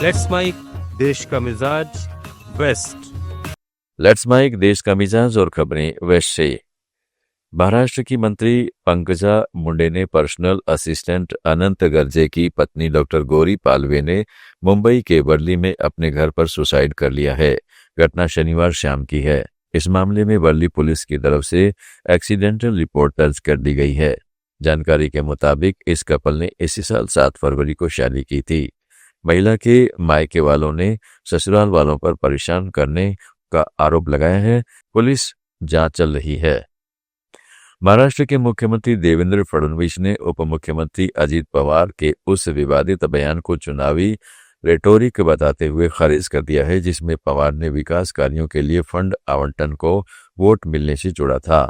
Let's mic देश का मिजाज वेस्ट। लेट्स माइक देश का मिजाज और खबरें वेस्ट से। महाराष्ट्र की मंत्री पंकजा मुंडे ने पर्सनल असिस्टेंट अनंत गर्जे की पत्नी डॉक्टर गौरी पालवे ने मुंबई के वर्ली में अपने घर पर सुसाइड कर लिया है। घटना शनिवार शाम की है। इस मामले में वर्ली पुलिस की तरफ से एक्सीडेंटल रिपोर्ट दर्ज कर दी गई है। जानकारी के मुताबिक इस कपल ने इसी साल 7 फरवरी को शादी की थी। महिला के मायके वालों ने ससुराल वालों पर परेशान करने का आरोप लगाया है। पुलिस जांच चल रही है। महाराष्ट्र के मुख्यमंत्री देवेंद्र फडणवीस ने उप मुख्यमंत्री अजित पवार के उस विवादित बयान को चुनावी रेटोरिक बताते हुए खारिज कर दिया है, जिसमें पवार ने विकास कार्यों के लिए फंड आवंटन को वोट मिलने से जोड़ा था।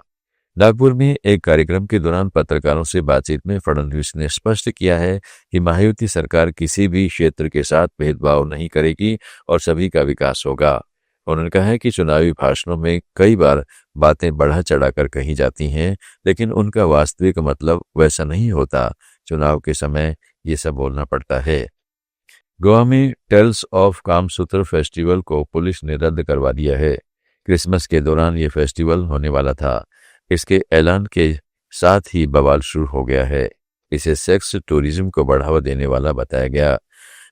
नागपुर में एक कार्यक्रम के दौरान पत्रकारों से बातचीत में फडणवीस ने स्पष्ट किया है कि महायुति सरकार किसी भी क्षेत्र के साथ भेदभाव नहीं करेगी और सभी का विकास होगा। उन्होंने कहा है कि चुनावी भाषणों में कई बार बातें बढ़ा चढ़ाकर कही जाती हैं, लेकिन उनका वास्तविक मतलब वैसा नहीं होता। चुनाव के समय ये सब बोलना पड़ता है। गोवा में टेल्स ऑफ कामसूत्र फेस्टिवल को पुलिस ने रद्द करवा दिया है। क्रिसमस के दौरान ये फेस्टिवल होने वाला था। इसके ऐलान के साथ ही बवाल शुरू हो गया है। इसे सेक्स टूरिज्म को बढ़ावा देने वाला बताया गया।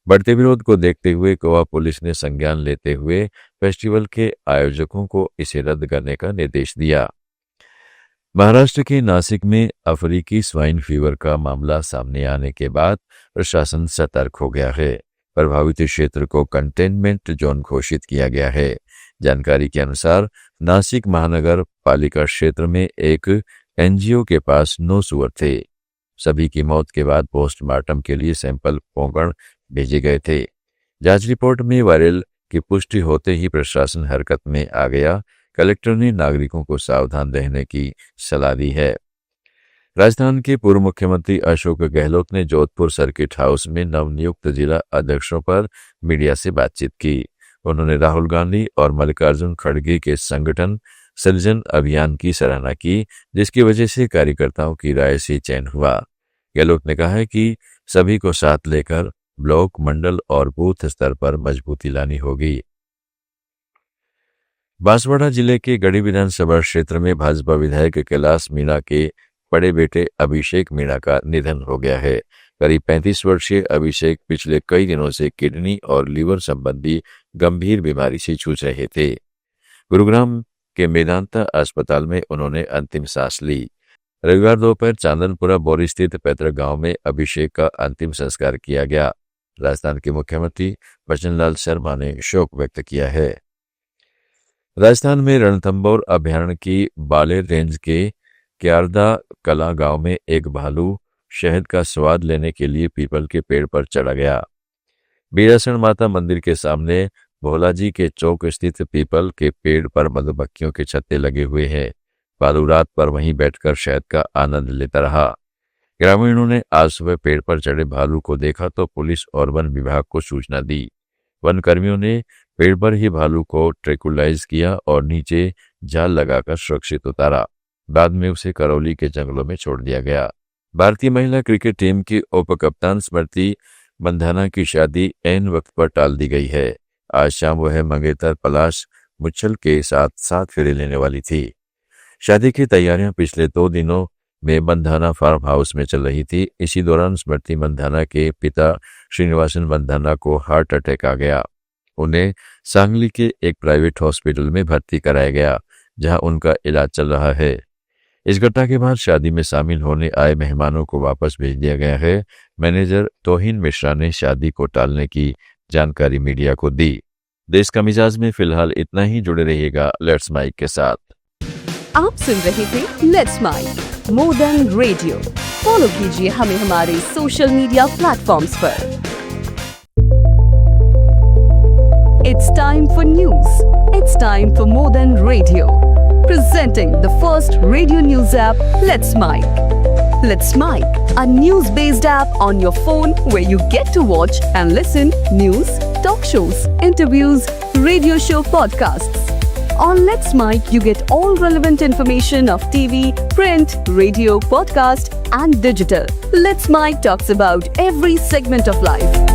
बढ़ते विरोध को देखते हुए गोवा पुलिस ने संज्ञान लेते हुए फेस्टिवल के आयोजकों को इसे रद्द करने का निर्देश दिया। महाराष्ट्र के नासिक में अफ्रीकी स्वाइन फीवर का मामला सामने आने के बाद प्रशासन सतर्क हो गया है। प्रभावित क्षेत्र को कंटेनमेंट जोन घोषित किया गया है। जानकारी के अनुसार नासिक महानगर पालिका क्षेत्र में एक एनजीओ के पास 9 सुअर थे। सभी की मौत के बाद पोस्टमार्टम के लिए सैंपल पोंगण भेजे गए थे। जांच रिपोर्ट में वायरल की पुष्टि होते ही प्रशासन हरकत में आ गया। कलेक्टर ने नागरिकों को सावधान रहने की सलाह दी है। राजस्थान के पूर्व मुख्यमंत्री अशोक गहलोत ने जोधपुर सर्किट हाउस में नवनियुक्त जिला अध्यक्षों पर मीडिया से बातचीत की। उन्होंने राहुल गांधी और मल्लिकार्जुन खड़गे के संगठन सृजन अभियान की सराहना की, जिसकी वजह से कार्यकर्ताओं की राय से चयन हुआ। गहलोत ने कहा है कि सभी को साथ लेकर ब्लॉक, मंडल और बूथ स्तर पर मजबूती लानी होगी। बांसवाड़ा जिले के गढ़ी विधानसभा क्षेत्र में भाजपा विधायक कैलाश मीणा के बड़े बेटे अभिषेक मीणा का निधन हो गया है। करीब 35 वर्षीय अभिषेक पिछले कई दिनों से किडनी और लीवर संबंधी गंभीर बीमारी से जूझ रहे थे। गुरुग्राम के मेदांता अस्पताल में उन्होंने अंतिम सांस ली। रविवार दोपहर चांदनपुरा बोरी स्थित पैतृक गांव में अभिषेक का अंतिम संस्कार किया गया। राजस्थान के मुख्यमंत्री भजनलाल शर्मा ने शोक व्यक्त किया है। राजस्थान में रणथंभौर अभयारण्य की बालेर रेंज के क्यारदा कला गांव में एक भालू शहद का स्वाद लेने के लिए पीपल के पेड़ पर चढ़ा गया। बीरासण माता मंदिर के सामने भोलाजी के चौक स्थित पीपल के पेड़ पर मधुमक्खियों के छत्ते लगे हुए हैं। भालू रात पर वहीं बैठकर शहद का आनंद लेता रहा। ग्रामीणों ने आज सुबह पेड़ पर चढ़े भालू को देखा तो पुलिस और वन विभाग को सूचना दी। वन कर्मियों ने पेड़ पर ही भालू को ट्रैंकुलाइज किया और नीचे जाल लगाकर सुरक्षित उतारा। बाद में उसे करौली के जंगलों में छोड़ दिया गया। भारतीय महिला क्रिकेट टीम की उप कप्तान स्मृति मंधाना की शादी ऐन वक्त पर टाल दी गई है। आज शाम वह मंगेतर पलाश मुच्छल के साथ 7 फेरे लेने वाली थी। शादी की तैयारियां पिछले 2 दिनों में मंधाना फार्म हाउस में चल रही थी। इसी दौरान स्मृति मंधाना के पिता श्रीनिवासन मंधाना को हार्ट अटैक आ गया। उन्हें सांगली के एक प्राइवेट हॉस्पिटल में भर्ती कराया गया, जहां उनका इलाज चल रहा है। इस घटना के बाद शादी में शामिल होने आए मेहमानों को वापस भेज दिया गया है। मैनेजर तोहिन मिश्रा ने शादी को टालने की जानकारी मीडिया को दी। देश का मिजाज में फिलहाल इतना ही। जुड़े रहिएगा लेट्स माइक के साथ। आप सुन रहे थे let's mike more than radio. Follow कीजिए हमें हमारे सोशल मीडिया प्लेटफॉर्म्स पर। It's time for news. It's time for more than radio. Presenting the first radio news app, Let's Mic. Let's Mic, a news-based app on your phone where you get to watch and listen news, talk shows, interviews, radio show podcasts. On Let's Mic, you get all relevant information of TV, print, radio, podcast, and digital. Let's Mic talks about every segment of life.